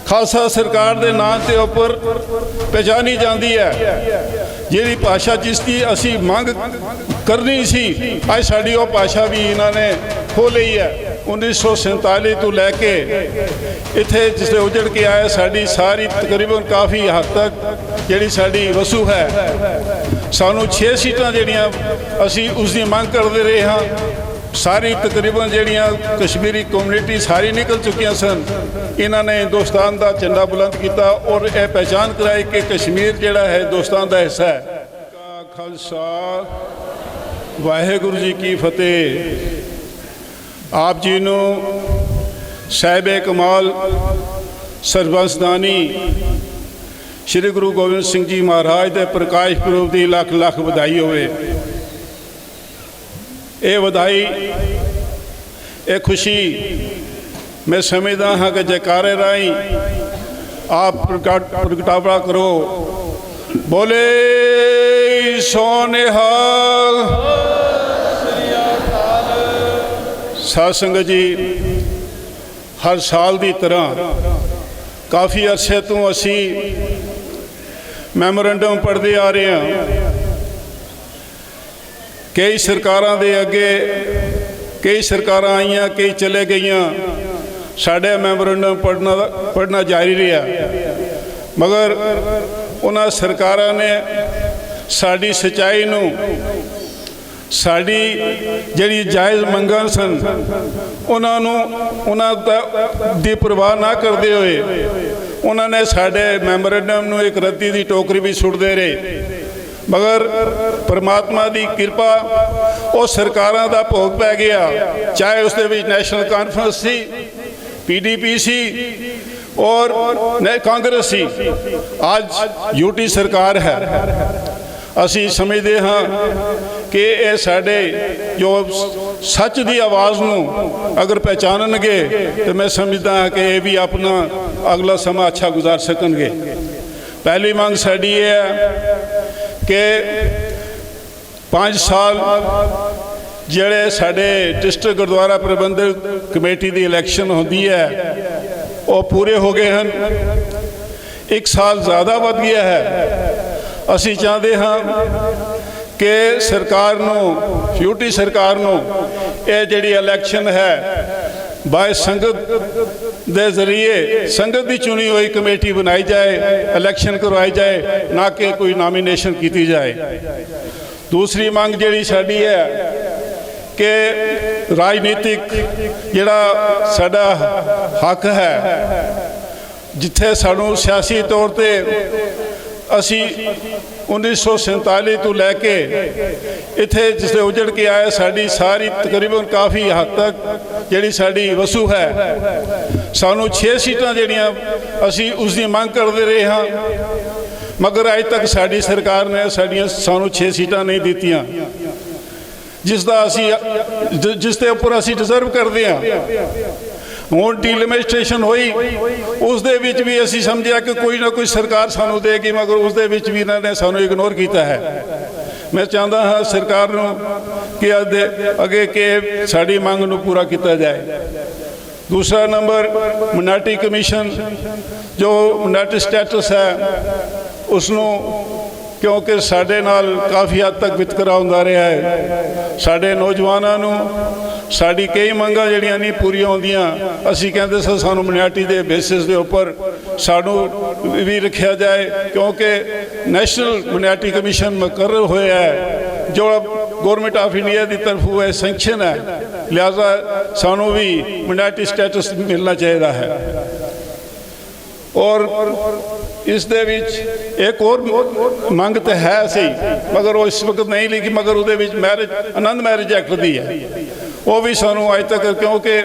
खालसा सरकार के नाम के उपर पहचानी जाती है। जिहड़ी भाषा जिसकी असी मंग करनी सी, अज साडी वो भाषा भी इन्होंने खो ली है। 1947 तो लैके इत्थे जिसले उजड़ के आए साड़ी सारी तकरीबन काफ़ी हद तक जिहड़ी साडी वसू है, सानू 6 सीटां जिहड़ियां असी उसकी मंग करते रहे हाँ। सारी तकरीबन जिहड़ियां कश्मीरी कम्यूनिटी सारी निकल चुकियां सन। इन्होंने हिंदुस्तान का झंडा बुलंद किया और यह पहचान कराई कि कश्मीर जिहड़ा है हिंदुस्तान का हिस्सा है। खालसा वाहेगुरु जी की फतेह। आप जी नूं साहिब कमाल सरबंसदानी श्री गुरु गोबिंद सिंह जी महाराज के प्रकाश पुरब की लख लख बधाई होवे। ये बधाई ये खुशी मैं समझदा हाँ कि जयकारे राही आप प्रगटावा करो। बोले सोनिहाल। साध संगत जी, हर साल की तरह काफ़ी अरसे तो असी मैमोरेंडम पढ़ते आ रहे हैं। कई सरकारां दे अगे कई सरकारां आईयां, कई चले गईयां, साढ़े मैमोरेंडम पढ़ना जारी रहा। मगर उन्हां सरकारां ने साड़ी सच्चाई नूं, साड़ी जिहड़ी जायज़ मंगां सन उन्हां दी परवाह ना करते हुए उन्होंने साढ़े मैमोरेंडम नूं एक रद्दी की टोकरी भी सुटते रहे। मगर परमात्मा की कृपा उस सरकारां दा भोग पै गया, चाहे उस नैशनल कॉन्फ्रेंस सी, PDP सी और कांग्रेस सी। आज यूटी सरकार है। असी समझते हाँ कि ये साढ़े जो सच की आवाज़ नूं अगर पहचानणगे तो मैं समझदा हाँ कि ये भी अपना अगला समा अच्छा गुजार सकणगे। पहली मांग साड़ी ये है कि 5 साल जिहड़े साढ़े डिस्ट्रिक्ट गुरुद्वारा प्रबंधक कमेटी की इलैक्शन होती है वो पूरे हो गए हैं। 1 साल ज़्यादा वध गया है। असी चाहते हाँ कि सरकार नूं, यूटी सरकार नूं ये जिहड़ी इलैक्शन है बाय संगत दे जरिए संगत की चुनी हुई कमेटी बनाई जाए, इलैक्शन करवाई जाए, ना कि कोई नॉमिनेशन की जाए। दूसरी मांग जिहड़ी साडी है कि राजनीतिक जिहड़ा साडा हक है, जिथे सानू सियासी तौर पर असी 1947 तो लैके इत्थे जिसले उजड़ के आए साड़ी सारी तकरीबन काफ़ी हद तक जिहड़ी साड़ी वसू है, सानू 6 सीटां जिहड़ियां असी उसकी मंग करते रहे हाँ। मगर अज तक साड़ी सरकार ने सानू 6 सीटां नहीं दित्तियां, जिसका असी जिसके उपर असी डिजर्व करते हैं। हुण डिलिमिटेशन हुई, उस दे विच भी असी समझिया कि कोई ना कोई सरकार सानू देगी, मगर उस दे विच भी इन्होंने सानू इग्नोर किया है। मैं चाहता हाँ सरकार नूं कि अगे के साड़ी मांग नूं पूरा किया जाए। दूसरा नंबर मिनारिटी कमीशन जो मिनारिटी स्टेटस है उसनूं, क्योंकि साढ़े नाल काफ़ी हद तक वितकरा होंदा रहा है। साढ़े नौजवानों नूं साड़ी कई मंगां जिहड़ियां नहीं पूरीआं होंदियां, असीं कहंदे सां सानूं मिनारिटी के बेसिस के उपर सानू भी रखा जाए, क्योंकि नैशनल मिनारिटी कमीशन मुकर्रर होया है जो गौरमेंट ऑफ इंडिया की तरफों है सैंक्शन है। लिहाजा सानू भी मिनारिटी स्टेटस मिलना चाहिए है। और इस दे विच एक और मंग तो है सही, मगर वो इस वक्त नहीं लिखी, मगर उहदे विच मैरिज आनंद मैरिज एक्ट दी है, वो भी सानू अज तक, क्योंकि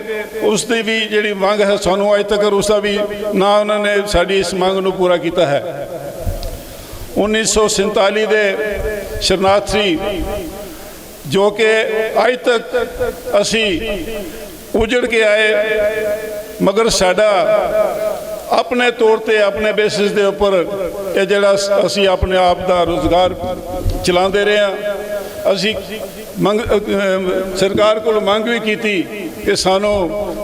उसकी भी जिहड़ी मंग है सानू अज तक उसका भी ना उन्होंने साड़ी इस मंग नूं पूरा किया है। 1947 के शरणार्थी जो कि अज तक असी उजड़ के आए, मगर साडा अपने तौर पर अपने बेसिस के उपर ये जड़ा असी अपने आप का रोजगार चलाते रहे हैं। असी मंग सरकार को मंग भी की कि सानू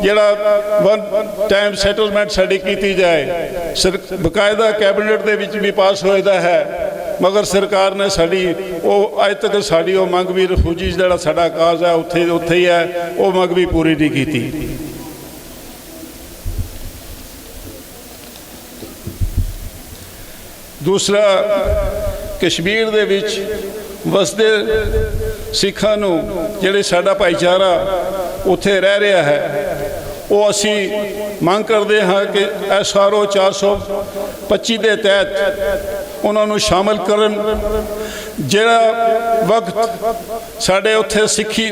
ਜਿਹੜਾ ਵਨ ਟਾਈਮ ਸੈਟਲਮੈਂਟ ਸਾਡੀ ਕੀਤੀ ਜਾਏ। ਬਕਾਇਦਾ ਕੈਬਨਿਟ ਦੇ ਵਿੱਚ ਵੀ ਪਾਸ ਹੋਇਆ ਹੈ, ਮਗਰ ਸਰਕਾਰ ਨੇ ਸਾਡੀ ਉਹ ਅੱਜ ਤੱਕ ਸਾਡੀ ਉਹ ਮੰਗ ਵੀ ਰਿਫਿਊਜੀ ਜਿਹੜਾ ਸਾਡਾ ਕਾਜ਼ ਹੈ ਉੱਥੇ ਹੀ ਹੈ, ਉਹ ਮੰਗ ਵੀ ਪੂਰੀ ਨਹੀਂ ਕੀਤੀ। ਦੂਸਰਾ, ਕਸ਼ਮੀਰ ਦੇ ਵਿੱਚ ਵਸਦੇ ਸਿੱਖਾਂ ਨੂੰ ਜਿਹੜੇ ਸਾਡਾ ਭਾਈਚਾਰਾ ਉੱਥੇ ਰਹਿ ਰਿਹਾ ਹੈ, ਉਹ ਅਸੀਂ ਮੰਗ ਕਰਦੇ ਹਾਂ ਕਿ SRO 425 ਦੇ ਤਹਿਤ ਉਹਨਾਂ ਨੂੰ ਸ਼ਾਮਲ ਕਰਨ। ਜਿਹੜਾ ਵਕਤ ਸਾਡੇ ਉੱਥੇ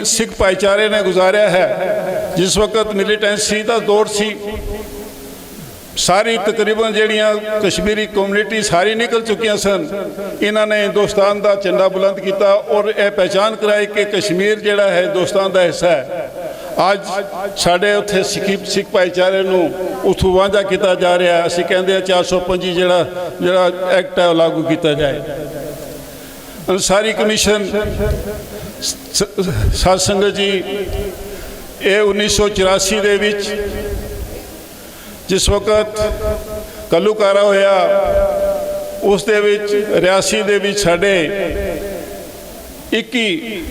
ਸਿੱਖ ਭਾਈਚਾਰੇ ਨੇ ਗੁਜ਼ਾਰਿਆ ਹੈ, ਜਿਸ ਵਕਤ ਮਿਲੀਟੈਂਸੀ ਦਾ ਦੌਰ ਸੀ, ਸਾਰੀ ਤਕਰੀਬਨ ਜਿਹੜੀਆਂ ਕਸ਼ਮੀਰੀ ਕਮਿਊਨਿਟੀ ਸਾਰੀ ਨਿਕਲ ਚੁੱਕੀਆਂ ਸਨ। ਇਹਨਾਂ ਨੇ ਹਿੰਦੁਸਤਾਨ ਦਾ ਝੰਡਾ ਬੁਲੰਦ ਕੀਤਾ ਔਰ ਇਹ ਪਹਿਚਾਨ ਕਰਾਈ ਕਿ ਕਸ਼ਮੀਰ ਜਿਹੜਾ ਹੈ ਹਿੰਦੁਸਤਾਨ ਦਾ ਹਿੱਸਾ ਹੈ। ਅੱਜ ਸਾਡੇ ਉੱਥੇ ਸਿੱਖ ਭਾਈਚਾਰੇ ਨੂੰ ਉੱਥੋਂ ਵਾਂਝਾ ਕੀਤਾ ਜਾ ਰਿਹਾ। ਅਸੀਂ ਕਹਿੰਦੇ ਹਾਂ 425 ਜਿਹੜਾ ਐਕਟ ਹੈ ਉਹ ਲਾਗੂ ਕੀਤਾ ਜਾਏ। ਅੰਸਾਰੀ ਕਮਿਸ਼ਨ ਸਾਧ ਸੰਗਤ ਜੀ, ਇਹ 1984 ਦੇ ਵਿੱਚ ਜਿਸ ਵਕਤ ਕੱਲੂਕਾਰਾ ਹੋਇਆ, ਉਸ ਦੇ ਵਿੱਚ ਰਿਆਸੀ ਦੇ ਵਿੱਚ ਸਾਡੇ 21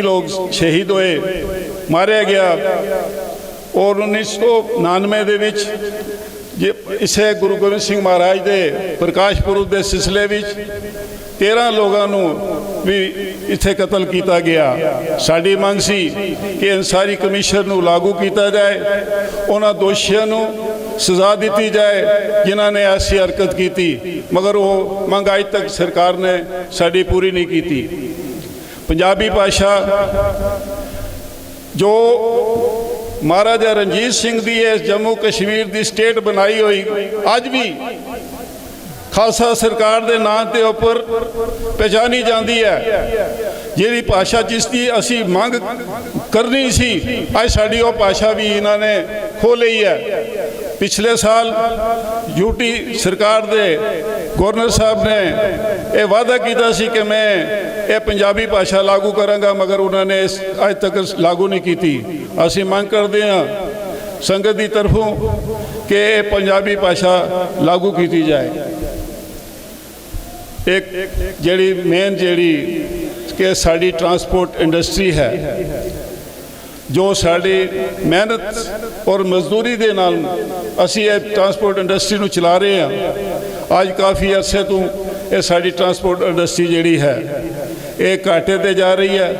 ਲੋਕ ਸ਼ਹੀਦ ਹੋਏ, ਮਾਰਿਆ ਗਿਆ। ਔਰ 1999 ਦੇ ਵਿੱਚ ਇਸੇ ਗੁਰੂ ਗੋਬਿੰਦ ਸਿੰਘ ਮਹਾਰਾਜ ਦੇ ਪ੍ਰਕਾਸ਼ ਪੁਰਬ ਦੇ ਸਿਲਸਿਲੇ ਵਿੱਚ 13 ਲੋਕਾਂ ਨੂੰ ਵੀ ਇੱਥੇ ਕਤਲ ਕੀਤਾ ਗਿਆ। ਸਾਡੀ ਮੰਗ ਸੀ ਕਿ ਅੰਸਾਰੀ ਕਮਿਸ਼ਨ ਨੂੰ ਲਾਗੂ ਕੀਤਾ ਜਾਏ, ਉਹਨਾਂ ਦੋਸ਼ੀਆਂ ਨੂੰ ਸਜ਼ਾ ਦਿੱਤੀ ਜਾਏ ਜਿਨ੍ਹਾਂ ਨੇ ਐਸੀ ਹਰਕਤ ਕੀਤੀ, ਮਗਰ ਉਹ ਮੰਗ ਅੱਜ ਤੱਕ ਸਰਕਾਰ ਨੇ ਸਾਡੀ ਪੂਰੀ ਨਹੀਂ ਕੀਤੀ। ਪੰਜਾਬੀ ਭਾਸ਼ਾ ਜੋ ਮਹਾਰਾਜਾ ਰਣਜੀਤ ਸਿੰਘ ਦੀ ਇਸ ਜੰਮੂ ਕਸ਼ਮੀਰ ਦੀ ਸਟੇਟ ਬਣਾਈ ਹੋਈ, ਅੱਜ ਵੀ ਖਾਲਸਾ ਸਰਕਾਰ ਦੇ ਨਾਂ ਦੇ ਉੱਪਰ ਪਛਾਣੀ ਜਾਂਦੀ ਹੈ। ਜਿਹੜੀ ਭਾਸ਼ਾ ਜਿਸ ਦੀ ਅਸੀਂ ਮੰਗ ਕਰਨੀ ਸੀ, ਅੱਜ ਸਾਡੀ ਉਹ ਭਾਸ਼ਾ ਵੀ ਇਹਨਾਂ ਨੇ ਖੋਹ ਲਈ ਹੈ। ਪਿਛਲੇ ਸਾਲ ਯੂਟੀ ਸਰਕਾਰ ਦੇ ਗਵਰਨਰ ਸਾਹਿਬ ਨੇ ਇਹ ਵਾਅਦਾ ਕੀਤਾ ਸੀ ਕਿ ਮੈਂ ਇਹ ਪੰਜਾਬੀ ਭਾਸ਼ਾ ਲਾਗੂ ਕਰਾਂਗਾ, ਮਗਰ ਉਹਨਾਂ ਨੇ ਅੱਜ ਤੱਕ ਲਾਗੂ ਨਹੀਂ ਕੀਤੀ। ਅਸੀਂ ਮੰਗ ਕਰਦੇ ਹਾਂ ਸੰਗਤ ਦੀ ਤਰਫੋਂ ਕਿ ਇਹ ਪੰਜਾਬੀ ਭਾਸ਼ਾ ਲਾਗੂ ਕੀਤੀ ਜਾਏ। ਇੱਕ ਜਿਹੜੀ ਮੇਨ ਜਿਹੜੀ ਕਿ ਸਾਡੀ ਟਰਾਂਸਪੋਰਟ ਇੰਡਸਟਰੀ ਹੈ, ਜੋ ਸਾਡੀ ਮਿਹਨਤ ਔਰ ਮਜ਼ਦੂਰੀ ਦੇ ਨਾਲ ਅਸੀਂ ਇਹ ਟਰਾਂਸਪੋਰਟ ਇੰਡਸਟਰੀ ਨੂੰ ਚਲਾ ਰਹੇ ਹਾਂ। ਅੱਜ ਕਾਫੀ ਅਰਸੇ ਤੋਂ ਇਹ ਸਾਡੀ ਟਰਾਂਸਪੋਰਟ ਇੰਡਸਟਰੀ ਜਿਹੜੀ ਹੈ ਇਹ ਘਾਟੇ 'ਤੇ ਜਾ ਰਹੀ ਹੈ,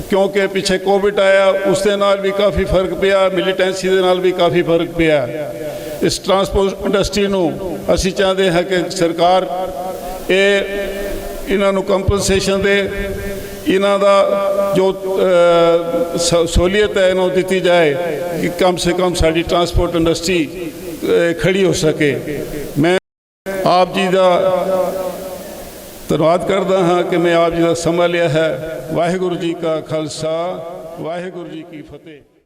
ਕਿਉਂਕਿ ਪਿੱਛੇ ਕੋਵਿਡ ਆਇਆ, ਉਸ ਦੇ ਨਾਲ ਵੀ ਕਾਫੀ ਫਰਕ ਪਿਆ, ਮਿਲੀਟੈਂਸੀ ਦੇ ਨਾਲ ਵੀ ਕਾਫੀ ਫਰਕ ਪਿਆ। ਇਸ ਟਰਾਂਸਪੋਰਟ ਇੰਡਸਟਰੀ ਨੂੰ ਅਸੀਂ ਚਾਹੁੰਦੇ ਹਾਂ ਕਿ ਸਰਕਾਰ ਇਹਨਾਂ ਨੂੰ ਕੰਪਨਸੇਸ਼ਨ ਦੇ, ਇਹਨਾਂ ਦਾ ਜੋ ਸਹੂਲੀਅਤ ਹੈ ਇਹਨੂੰ ਦਿੱਤੀ ਜਾਏ ਕਿ ਕਮ ਸੇ ਕਮ ਸਾਡੀ ਟਰਾਂਸਪੋਰਟ ਇੰਡਸਟਰੀ ਖੜੀ ਹੋ ਸਕੇ। ਮੈਂ ਆਪ ਜੀ ਦਾ ਧੰਨਵਾਦ ਕਰਦਾ ਹਾਂ ਕਿ ਮੈਂ ਆਪ ਜੀ ਦਾ ਸਮਾਂ ਲਿਆ ਹੈ। ਵਾਹਿਗੁਰੂ ਜੀ ਕਾ ਖਾਲਸਾ, ਵਾਹਿਗੁਰੂ ਜੀ ਕੀ ਫਤਿਹ।